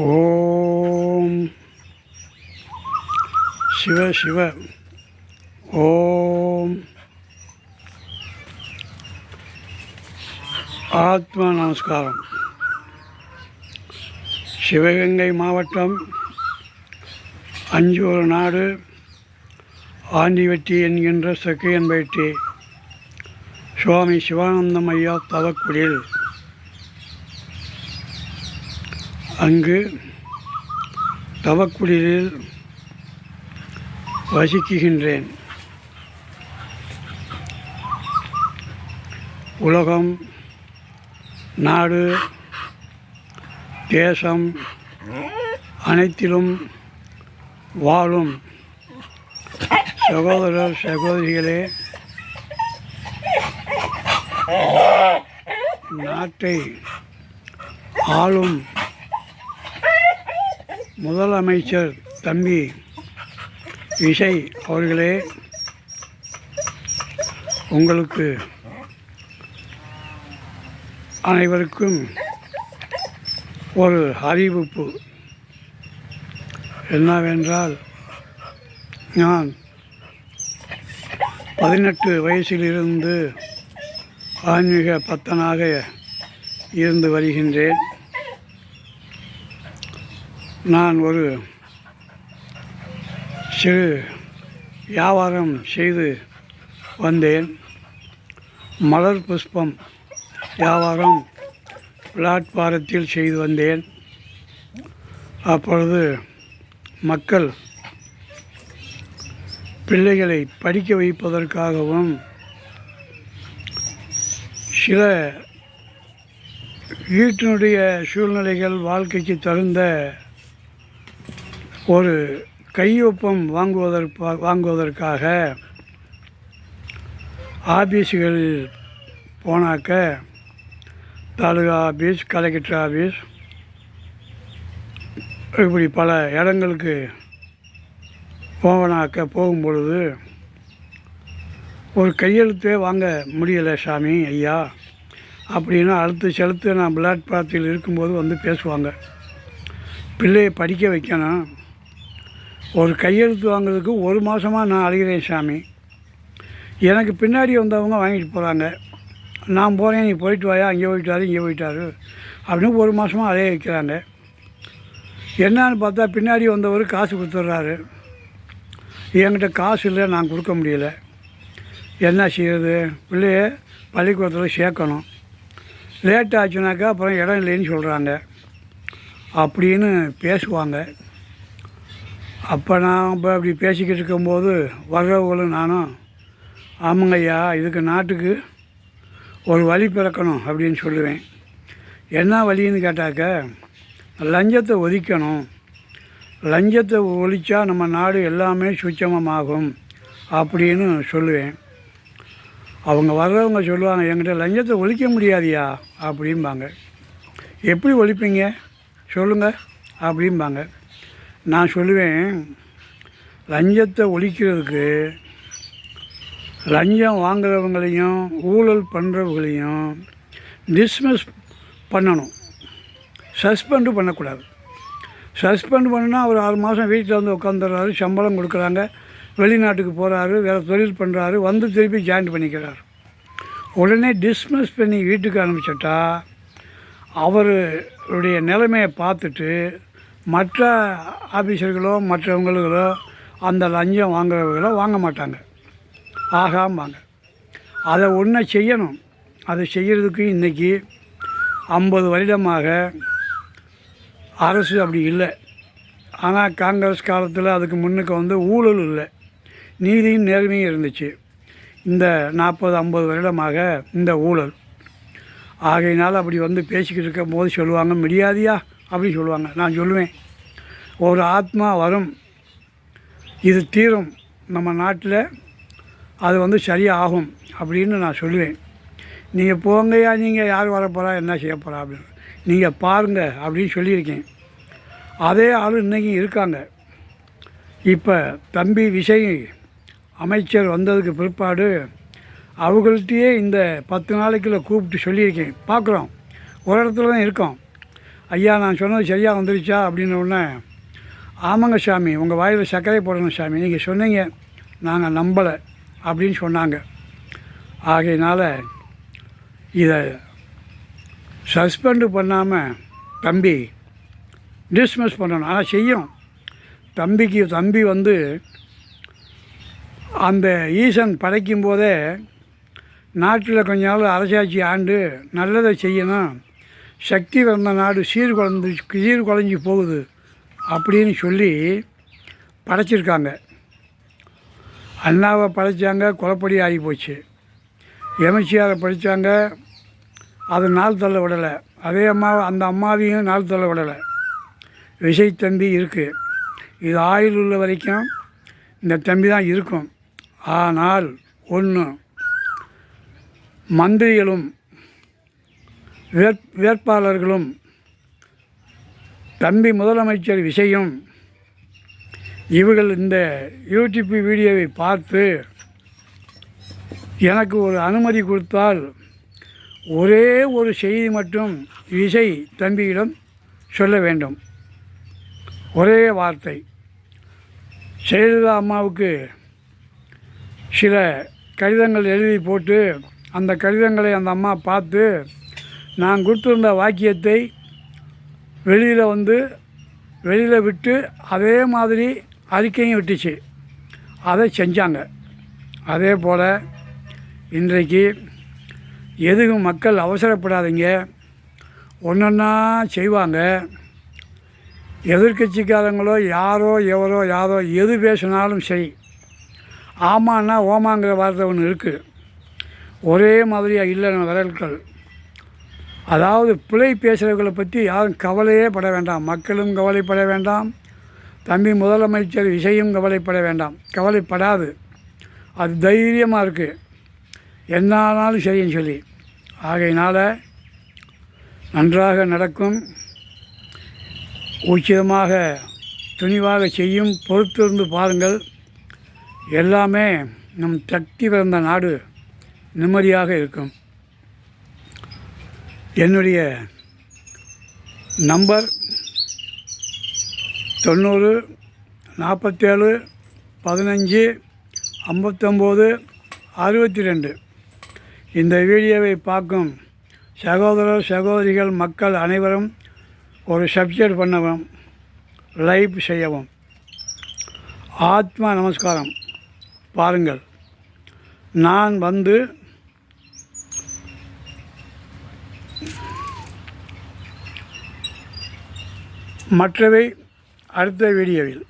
ஓம் சிவ சிவ. ஓம் ஆத்மா நமஸ்காரம். சிவகங்கை மாவட்டம் அஞ்சூர் நாடு ஆண்டிவெட்டி என்கின்ற சக்கையன்பேட்டை சுவாமி சிவானந்தம் ஐயா தவக்குடில். அங்கு தவக்குடிலில் வசிக்குகின்றேன். உலகம், நாடு, தேசம் அனைத்திலும் வாழும் சகோதரர் சகோதரிகளே, நாட்டை ஆளும் முதலமைச்சர் தம்பி விஜய் அவர்களே, உங்களுக்கு அனைவருக்கும் ஒரு அறிவிப்பு என்னவென்றால், நான் 18 வயசிலிருந்து ஆன்மீக பக்தனாக இருந்து வருகின்றேன். நான் ஒரு சிறு வியாபாரம் செய்து வந்தேன். மலர் புஷ்பம் வியாபாரம் பிளாட்பாரத்தில் செய்து வந்தேன். அப்பொழுது மக்கள் பிள்ளைகளை படிக்க வைப்பதற்காகவும் சில வீட்டினுடைய சூழ்நிலைகள் வாழ்க்கைக்கு தகுந்த ஒரு கையொப்பம் வாங்குவதற்காக ஆபீஸுகளில் போனாக்க, தாலுகா ஆபீஸ், கலெக்டர் ஆபீஸ், இப்படி பல இடங்களுக்கு போகும் பொழுது ஒரு கையெழுத்தே வாங்க முடியலை சாமி ஐயா அப்படின்னு அழுத்து செலுத்து நான் பிளாட்பாரத்தில் இருக்கும்போது வந்து பேசுவாங்க. பிள்ளையை படிக்க வைக்கணும், ஒரு கையெழுத்து வாங்குறதுக்கு 1 மாதமாக நான் அழுகிறேன் சாமி. எனக்கு பின்னாடி வந்தவங்க வாங்கிட்டு போகிறாங்க, நான் போகிறேன், நீ போயிட்டு வாயா, அங்கே போயிட்டாரு இங்கே போயிட்டாரு அப்படின்னு 1 மாதமாக அலைய வைக்கிறாங்க. என்னான்னு பார்த்தா பின்னாடி வந்தவர் காசு கொடுத்துட்றாரு. என்கிட்ட காசு இல்லை, நான் கொடுக்க முடியலை. என்ன செய்கிறது? பிள்ளைய பள்ளிக்கூடத்தில் சேர்க்கணும், லேட் ஆச்சுனாக்கா அப்புறம் இடம் இல்லைன்னு சொல்கிறாங்க அப்படின்னு பேசுவாங்க. அப்போ நான் இப்போ அப்படி பேசிக்கிட்டு இருக்கும்போது வர்றவங்களும் நானும், ஆமாங்க ஐயா, இதுக்கு நாட்டுக்கு ஒரு வழி பிறக்கணும் அப்படின்னு சொல்லுவேன். என்ன வழின்னு கேட்டாக்க, லஞ்சத்தை ஒழிக்கணும், லஞ்சத்தை ஒழிச்சா நம்ம நாடு எல்லாமே சுத்தமமாகும் அப்படின்னு சொல்லுவேன். அவங்க வர்றவங்க சொல்லுவாங்க, என்கிட்ட லஞ்சத்தை ஒழிக்க முடியாதியா அப்படிம்பாங்க. எப்படி ஒழிப்பீங்க சொல்லுங்கள் அப்படிம்பாங்க. நான் சொல்லுவேன், லஞ்சத்தை ஒழிக்கிறதுக்கு லஞ்சம் வாங்குறவங்களையும் ஊழல் பண்ணுறவங்களையும் டிஸ்மிஸ் பண்ணணும், சஸ்பெண்டு பண்ணக்கூடாது. சஸ்பெண்ட் பண்ணுனா அவர் 6 மாதம் வீட்டில் வந்து உட்காந்துடுறாரு, சம்பளம் கொடுக்குறாங்க, வெளிநாட்டுக்கு போகிறாரு, வேறு தொழில் பண்ணுறாரு, வந்து திருப்பி ஜாயின் பண்ணிக்கிறார். உடனே டிஸ்மிஸ் பண்ணி வீட்டுக்கு அனுப்பிச்சிட்டா அவருடைய நிலைமையை பார்த்துட்டு மற்ற ஆஃபீஸர்களோ மற்றவங்களோ அந்த லஞ்சம் வாங்குறவங்களோ வாங்க மாட்டாங்க, ஆகாமாங்க. அதை ஒன்றை செய்யணும். அதை செய்கிறதுக்கு இன்றைக்கி 50 வருடமாக அரசு அப்படி இல்லை. ஆனால் காங்கிரஸ் காலத்தில் அதுக்கு முன்னுக்கு வந்து ஊழல் இல்லை, நீதியும் நேர்மையும் இருந்துச்சு. இந்த 40-50 வருடமாக இந்த ஊழல் ஆகையினால் அப்படி வந்து பேசிக்கிட்டு இருக்கும் போது சொல்லுவாங்க, முடியாதியா அப்படின்னு சொல்லுவாங்க. நான் சொல்லுவேன், ஒரு ஆத்மா வரும், இது தீரும், நம்ம நாட்டில் அது வந்து சரியாகும் அப்படின்னு நான் சொல்லுவேன். நீங்கள் போங்கய்யா, நீங்கள் யார் வரப்போகிறா, என்ன செய்ய போகிறா அப்படின்னு நீங்கள் பாருங்கள் அப்படின்னு சொல்லியிருக்கேன். அதே ஆள் இன்றைக்கும் இருக்காங்க. இப்போ தம்பி விஜய் அமைச்சர் வந்ததுக்கு பிற்பாடு அவங்கள்ட்டையே இந்த 10 நாளைக்குள்ள கூப்பிட்டு சொல்லியிருக்கேன், பார்க்குறோம் ஒரு இடத்துல தான் இருக்கோம். ஐயா நான் சொன்னது சரியாக வந்துருச்சா அப்படின்ன உடனே, ஆமாங்க சாமி, உங்கள் வாயில் சர்க்கரை போடணும் சாமி, நீங்கள் சொன்னீங்க, நாங்கள் நம்பலை அப்படின்னு சொன்னாங்க. ஆகையினால் இதை சஸ்பெண்டு பண்ணாமல் தம்பி டிஸ்மிஸ் பண்ணணும். ஆனால் செய்யும். தம்பி வந்து அந்த ஈசன் படைக்கும் போதே நாட்டில் கொஞ்ச நாள் அரசாட்சி ஆண்டு நல்லதை செய்யணும், சக்தி வந்த நாடு சீர்குலைஞ்சி போகுது அப்படின்னு சொல்லி படைச்சிருக்காங்க. அண்ணாவை படைத்தாங்க, குலப்படி ஆகி போச்சு. எம்ஜிஆரை படித்தாங்க, அது நாள் தள்ள விடலை. அதே அந்த அம்மாவையும் நாள் தள்ள விடலை. விஜய் தம்பி இருக்குது. இது ஆயுள் உள்ள வரைக்கும் இந்த தம்பி தான் இருக்கும். ஆனால் ஒன்று, மந்திரிகளும் வேட்பாளர்களும் தம்பி முதலமைச்சர் விஷயம் இவர்கள் இந்த யூடியூப் வீடியோவை பார்த்து எனக்கு ஒரு அனுமதி கொடுத்தால் ஒரே ஒரு செய்தி மட்டும் விஜய் தம்பியிடம் சொல்ல வேண்டும். ஒரே வார்த்தை. ஜெயலலிதா அம்மாவுக்கு சில கடிதங்கள் எழுதி போட்டு அந்த கடிதங்களை அந்த அம்மா பார்த்து நான் கொடுத்துருந்த வாக்கியத்தை வெளியில் விட்டு அதே மாதிரி அறிக்கையும் விட்டுச்சு. அதை செஞ்சாங்க. அதே போல் இன்றைக்கு எதுவும் மக்கள் அவசரப்படாதீங்க, ஒன்றொன்னா செய்வாங்க. எதிர்கட்சிக்காரங்களோ யாரோ எது பேசினாலும் சரி, ஆமான்னா ஓமாங்கிற வார்த்தை ஒன்று இருக்குது. ஒரே மாதிரியாக இல்லைன்னு விரல்கள். அதாவது பிழை பேசுகிறவர்களை பற்றி யாரும் கவலையே பட வேண்டாம். மக்களும் கவலைப்பட வேண்டாம், தம்பி முதலமைச்சர் விஷயம் கவலைப்பட வேண்டாம். கவலைப்படாது. அது தைரியமாக இருக்குது, என்னானாலும் சரின்னு சொல்லி. ஆகையினால் நன்றாக நடக்கும், உச்சிதமாக துணிவாக செய்யும். பொறுத்திருந்து பாருங்கள். எல்லாமே நம் சக்தி பிறந்த நாடு நிம்மதியாக இருக்கும். என்னுடைய நம்பர் 90 47 15 59 62. இந்த வீடியோவை பார்க்கும் சகோதரர் சகோதரிகள் மக்கள் அனைவரும் ஒரு சப்ஸ்கிரைப் பண்ணவும், லைக் செய்யவும். ஆத்மா நமஸ்காரம். பாருங்கள், நான் மற்றவை அடுத்த வீடியோவில்.